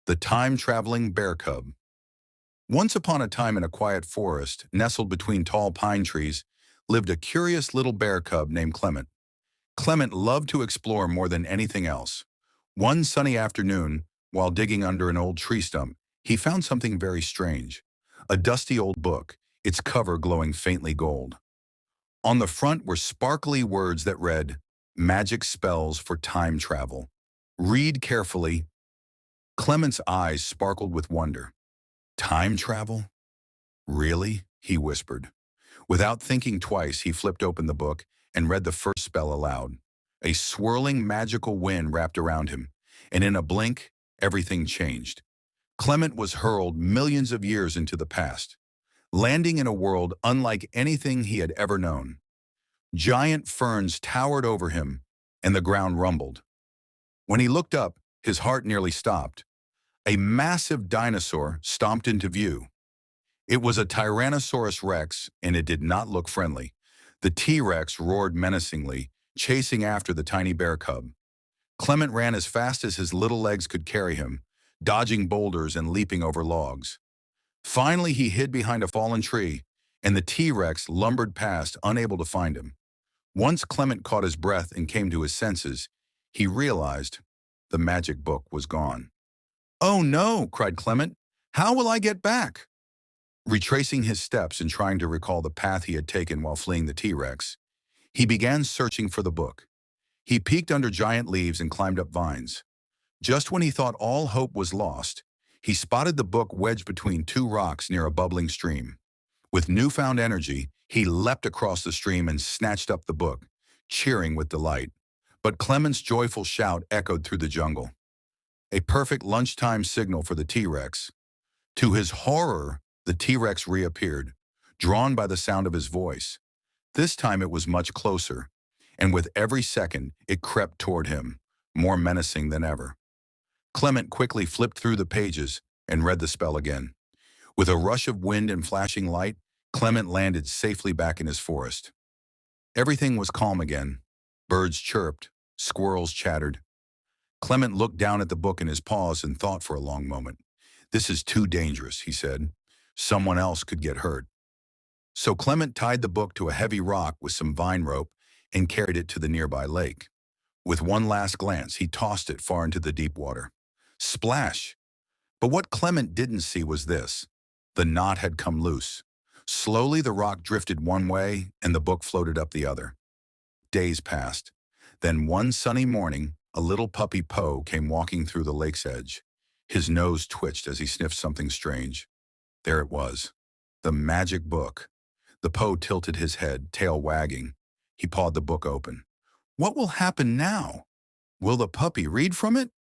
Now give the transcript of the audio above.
The Time-Travelling Bear Cub. Once upon a time in a quiet forest, nestled between tall pine trees, lived a curious little bear cub named Clement. Clement loved to explore more than anything else. One sunny afternoon, while digging under an old tree stump, he found something very strange. A dusty old book, its cover glowing faintly gold. On the front were sparkly words that read, "Magic spells for time travel. Read carefully." Clement's eyes sparkled with wonder. Time travel? Really? He whispered. Without thinking twice, he flipped open the book and read the first spell aloud. A swirling magical wind wrapped around him, and in a blink, everything changed. Clement was hurled millions of years into the past, landing in a world unlike anything he had ever known. Giant ferns towered over him, and the ground rumbled. When he looked up, his heart nearly stopped. A massive dinosaur stomped into view. It was a Tyrannosaurus Rex, and it did not look friendly. The T-Rex roared menacingly, chasing after the tiny bear cub. Clement ran as fast as his little legs could carry him, dodging boulders and leaping over logs. Finally, he hid behind a fallen tree, and the T-Rex lumbered past, unable to find him. Once Clement caught his breath and came to his senses, he realized the magic book was gone. "Oh no!" cried Clement. "How will I get back?" Retracing his steps and trying to recall the path he had taken while fleeing the T-Rex, he began searching for the book. He peeked under giant leaves and climbed up vines. Just when he thought all hope was lost, he spotted the book wedged between two rocks near a bubbling stream. With newfound energy, he leapt across the stream and snatched up the book, cheering with delight. But Clement's joyful shout echoed through the jungle. A perfect lunchtime signal for the T-Rex. To his horror, the T-Rex reappeared, drawn by the sound of his voice. This time it was much closer, and with every second it crept toward him, more menacing than ever. Clement quickly flipped through the pages and read the spell again. With a rush of wind and flashing light, Clement landed safely back in his forest. Everything was calm again. Birds chirped, squirrels chattered. Clement looked down at the book in his paws and thought for a long moment. "This is too dangerous," he said. "Someone else could get hurt." So Clement tied the book to a heavy rock with some vine rope and carried it to the nearby lake. With one last glance, he tossed it far into the deep water. Splash! But what Clement didn't see was this. The knot had come loose. Slowly the rock drifted one way and the book floated up the other. Days passed. Then one sunny morning, a little puppy Poe came walking through the lake's edge. His nose twitched as he sniffed something strange. There it was, the magic book. The Poe tilted his head, tail wagging. He pawed the book open. What will happen now? Will the puppy read from it?